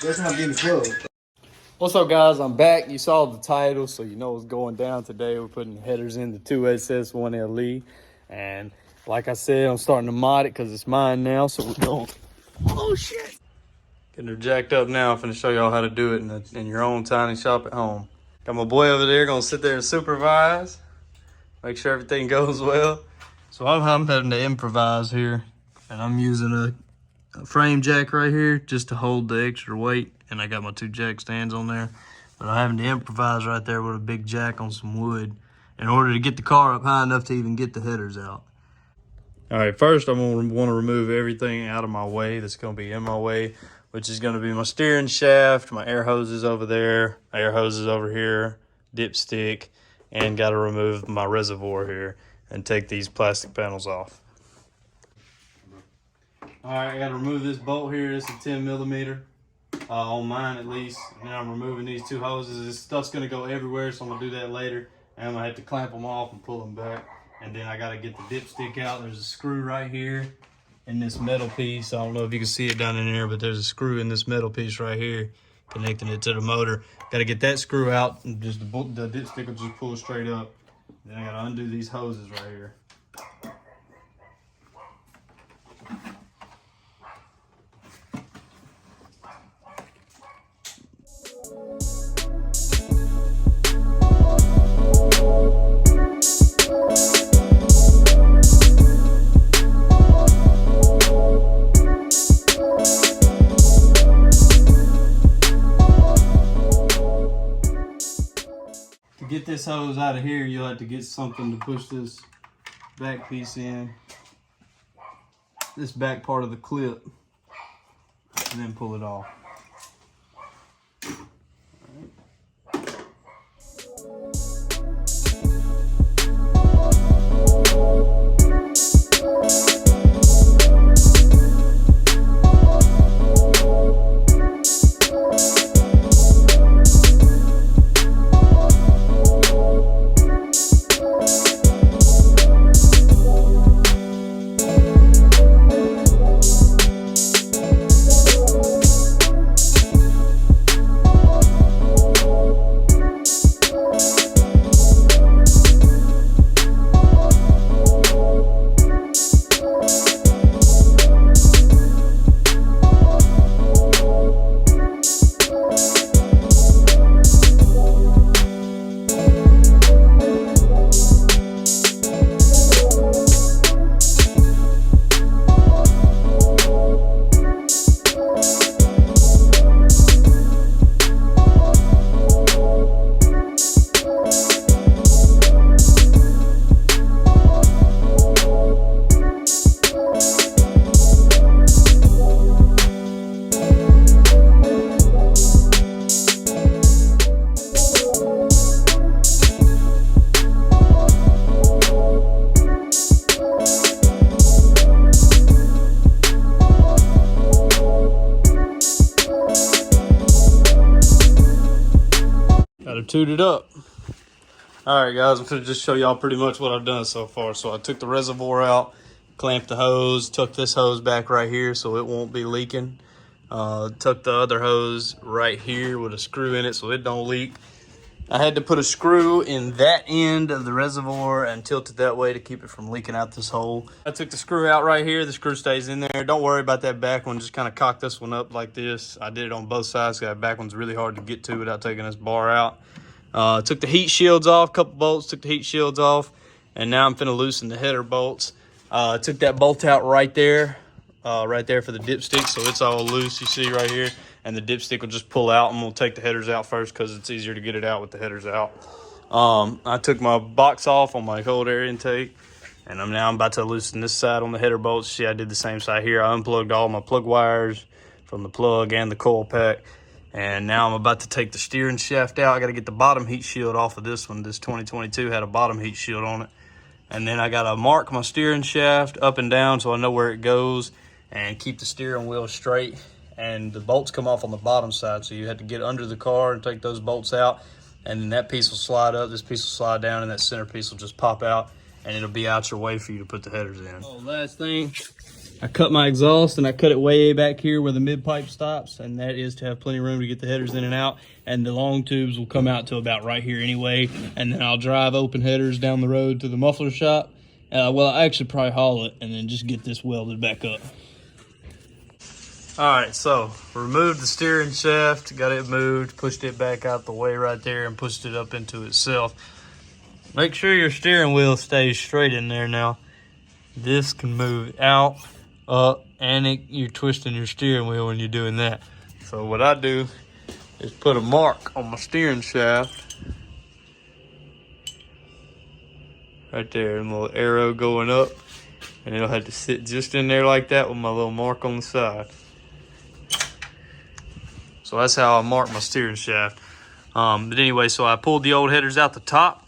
That's not being the club. What's up, guys? I'm back. You saw the title, so you know what's going down today. We're putting headers in the 2SS 1LE. And like I said, I'm starting to mod it because it's mine now. So we're going, oh shit. Getting her jacked up now. I'm finna show y'all how to do it in your own tiny shop at home. Got my boy over there gonna sit there and supervise. Make sure everything goes well. So I'm having to improvise here. And I'm using a frame jack right here just to hold the extra weight. And I got my 2 jack stands on there. But I'm having to improvise right there with a big jack on some wood in order to get the car up high enough to even get the headers out. All right, first I'm gonna want to remove everything out of my way that's gonna be in my way, which is gonna be my steering shaft, my air hoses over there, air hoses over here, dipstick, and gotta remove my reservoir here and take these plastic panels off. All right, I gotta remove this bolt here. It's a 10 millimeter. On mine at least. Now I'm removing these 2 hoses. This stuff's gonna go everywhere, so I'm gonna do that later. And I'm gonna have to clamp them off and pull them back. And then I gotta get the dipstick out. There's a screw right here in this metal piece. I don't know if you can see it down in there, but there's a screw in this metal piece right here connecting it to the motor. Gotta get that screw out, and just the dipstick will just pull straight up. Then I gotta undo these hoses right here. To get this hose out of here, you'll have to get something to push this back piece in, this back part of the clip, and then pull it off. Toot it up. All right, guys, I'm gonna just show y'all pretty much what I've done so far. So I took the reservoir out, clamped the hose, took this hose back right here so it won't be leaking. Took the other hose right here with a screw in it so it don't leak. I had to put a screw in that end of the reservoir and tilt it that way to keep it from leaking out this hole. I took the screw out right here. The screw stays in there. Don't worry about that back one. Just kind of cock this one up like this. I did it on both sides. That back one's really hard to get to without taking this bar out. Took the heat shields off, couple bolts, took the heat shields off, and now I'm finna loosen the header bolts. Took that bolt out right there for the dipstick, so it's all loose, you see right here, and the dipstick will just pull out, and we'll take the headers out first because it's easier to get it out with the headers out. I took my box off on my cold air intake, and I'm about to loosen this side on the header bolts. See, I did the same side here. I unplugged all my plug wires from the plug and the coil pack. And now I'm about to take the steering shaft out. I got to get the bottom heat shield off of this one. This 2022 had a bottom heat shield on it. And then I got to mark my steering shaft up and down so I know where it goes and keep the steering wheel straight. And the bolts come off on the bottom side, so you have to get under the car and take those bolts out. And then that piece will slide up, this piece will slide down, and that center piece will just pop out, and it'll be out your way for you to put the headers in. Oh, last thing, I cut my exhaust and I cut it way back here where the mid pipe stops, and that is to have plenty of room to get the headers in and out. And the long tubes will come out to about right here anyway, and then I'll drive open headers down the road to the muffler shop. Well, I actually probably haul it and then just get this welded back up. All right, so removed the steering shaft, got it moved, pushed it back out the way right there and pushed it up into itself. Make sure your steering wheel stays straight in there now. This can move out, up, and you're twisting your steering wheel when you're doing that. So what I do is put a mark on my steering shaft. Right there, and a little arrow going up. And it'll have to sit just in there like that with my little mark on the side. So that's how I mark my steering shaft. But anyway, so I pulled the old headers out the top.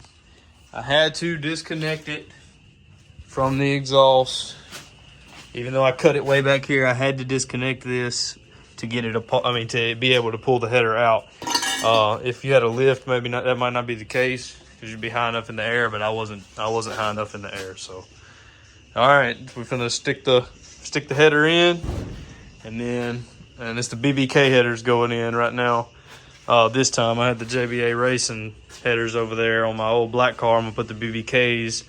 I had to disconnect it from the exhaust. Even though I cut it way back here, I had to disconnect this to get it apart. I mean, to be able to pull the header out. If you had a lift, maybe not. That might not be the case because you'd be high enough in the air. But I wasn't high enough in the air. So, all right, we're gonna stick the header in, and it's the BBK headers going in right now. This time I had the JBA Racing headers over there on my old black car. I'm gonna put the BBKs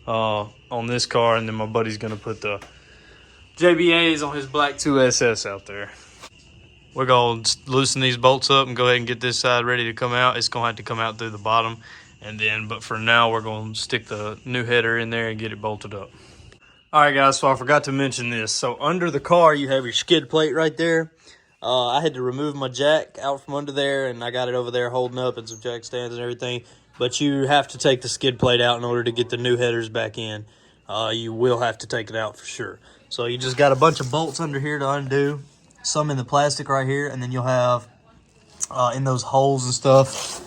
on this car, and then my buddy's gonna put the JBAs on his black 2SS out there. We're gonna loosen these bolts up and go ahead and get this side ready to come out. It's gonna have to come out through the bottom, but for now we're gonna stick the new header in there and get it bolted up. All right, guys, so I forgot to mention this. So under the car, you have your skid plate right there. I had to remove my jack out from under there, and I got it over there holding up and some jack stands and everything. But you have to take the skid plate out in order to get the new headers back in. You will have to take it out for sure. So you just got a bunch of bolts under here to undo. Some in the plastic right here, and then you'll have in those holes and stuff.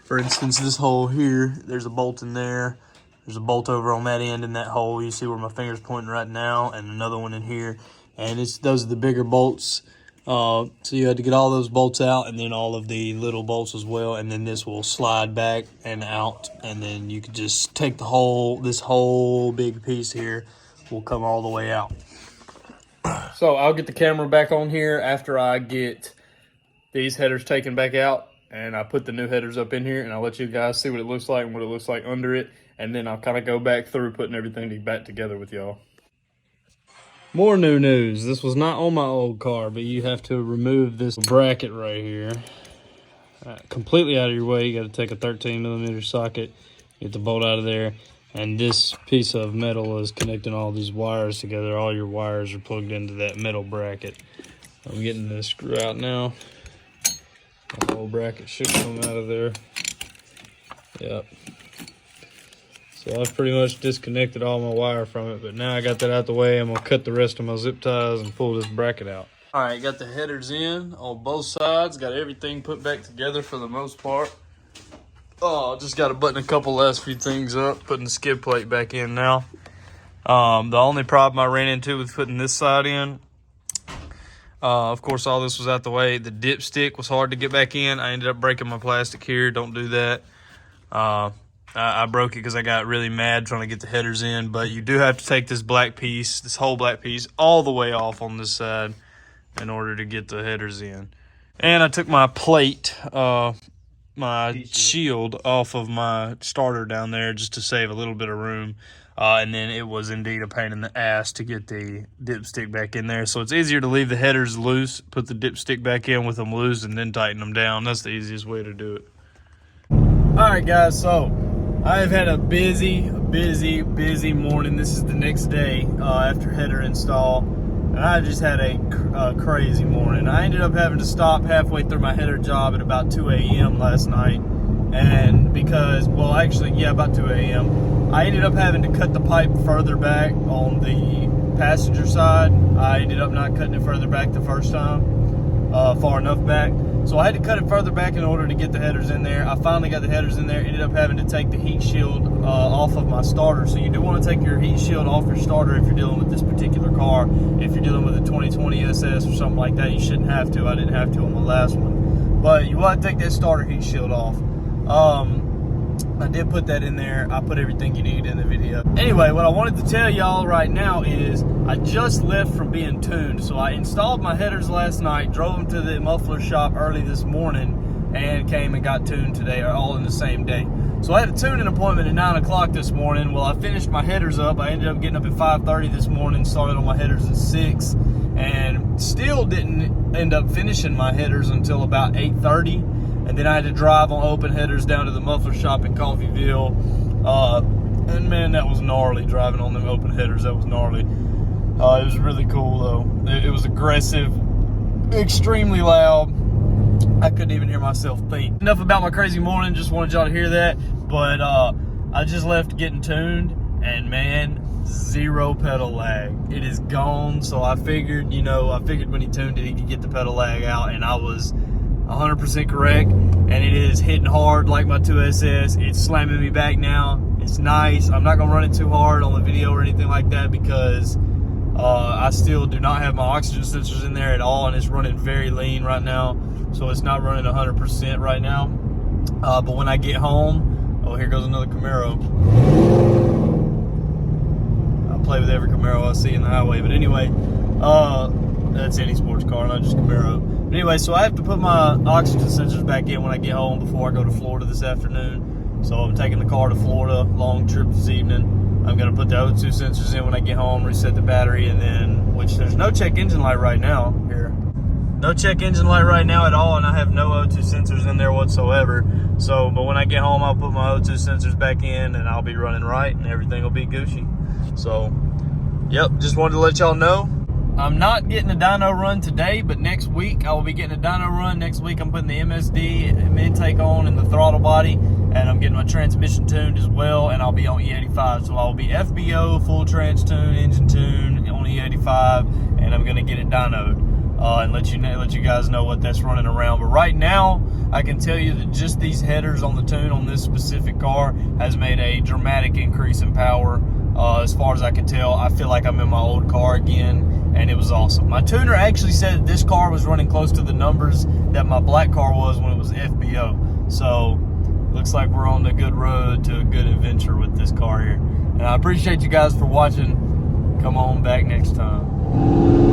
For instance, this hole here, there's a bolt in there. There's a bolt over on that end in that hole. You see where my finger's pointing right now, and another one in here. And those are the bigger bolts. So you had to get all those bolts out, and then all of the little bolts as well. And then this will slide back and out, and then you could just take this whole big piece here will come all the way out. So I'll get the camera back on here after I get these headers taken back out, and I put the new headers up in here, and I'll let you guys see what it looks like and what it looks like under it. And then I'll kind of go back through putting everything back together with y'all. More new news. This was not on my old car, but you have to remove this bracket right here. Completely out of your way. You got to take a 13mm socket, get the bolt out of there. And this piece of metal is connecting all these wires together. All your wires are plugged into that metal bracket. I'm getting this screw out now. The whole bracket should come out of there. Yep. So I've pretty much disconnected all my wire from it, but now I got that out the way. I'm gonna cut the rest of my zip ties and pull this bracket out. All right, got the headers in on both sides. Got everything put back together for the most part. Oh, just got to button a couple last few things up, putting the skid plate back in now. The only problem I ran into with putting this side in, of course, all this was out the way. The dipstick was hard to get back in. I ended up breaking my plastic here. Don't do that. I broke it because I got really mad trying to get the headers in. But you do have to take this black piece, this whole black piece, all the way off on this side in order to get the headers in. And I took my plate, my shield off of my starter down there just to save a little bit of room. And then it was indeed a pain in the ass to get the dipstick back in there. So it's easier to leave the headers loose, put the dipstick back in with them loose, and then tighten them down. That's the easiest way to do it. All right, guys, so I've had a busy morning. This is the next day after header install, and I just had a crazy morning. I ended up having to stop halfway through my header job at about 2 a.m. last night, and because, well, actually, yeah, about 2 a.m. I ended up having to cut the pipe further back on the passenger side. I ended up not cutting it further back the first time, far enough back. So I had to cut it further back in order to get the headers in there. I finally got the headers in there. Ended up having to take the heat shield off of my starter. So you do want to take your heat shield off your starter if you're dealing with this particular car. If you're dealing with a 2020 SS or something like that, you shouldn't have to. I didn't have to on the last one. But you want to take that starter heat shield off. I did put that in there. I put everything you need in the video. Anyway, what I wanted to tell y'all right now is I just left from being tuned. So I installed my headers last night, drove them to the muffler shop early this morning, and came and got tuned today, all in the same day. So I had a tuning appointment at 9 o'clock this morning. Well, I finished my headers up. I ended up getting up at 5:30 this morning, started on my headers at 6, and still didn't end up finishing my headers until about 8:30. And then I had to drive on open headers down to the muffler shop in Coffeyville. And man, that was gnarly, driving on them open headers. That was gnarly. It was really cool though. It was aggressive, extremely loud. I couldn't even hear myself think. Enough about my crazy morning, just wanted y'all to hear that. But I just left getting tuned, and man, 0 pedal lag. It is gone. So I figured, when he tuned it, he could get the pedal lag out, and I was 100% correct. And it is hitting hard like my 2SS. It's slamming me back now. It's nice. I'm not gonna run it too hard on the video or anything like that, because I still do not have my oxygen sensors in there at all, and it's running very lean right now. So it's not running 100% right now. But when I get home, oh, here goes another Camaro. I play with every Camaro I see in the highway. But anyway, that's any sports car, not just Camaro. But anyway, so I have to put my oxygen sensors back in when I get home before I go to Florida this afternoon. So I'm taking the car to Florida, long trip this evening. I'm gonna put the O2 sensors in when I get home, reset the battery, and then, which there's no check engine light right now here. No check engine light right now at all, and I have no O2 sensors in there whatsoever. So, but when I get home, I'll put my O2 sensors back in, and I'll be running right, and everything will be Gucci. So, yep, just wanted to let y'all know. I'm not getting a dyno run today, but next week I will be getting a dyno run. Next week I'm putting the MSD mid-take on and the throttle body, and I'm getting my transmission tuned as well, and I'll be on E85. So I'll be FBO, full trans tune, engine tune on E85, and I'm gonna get it dynoed. And let you guys know what that's running around. But right now, I can tell you that just these headers on the tune on this specific car has made a dramatic increase in power. As far as I can tell, I feel like I'm in my old car again, and it was awesome. My tuner actually said this car was running close to the numbers that my black car was when it was FBO. So, looks like we're on a good road to a good adventure with this car here. And I appreciate you guys for watching. Come on back next time.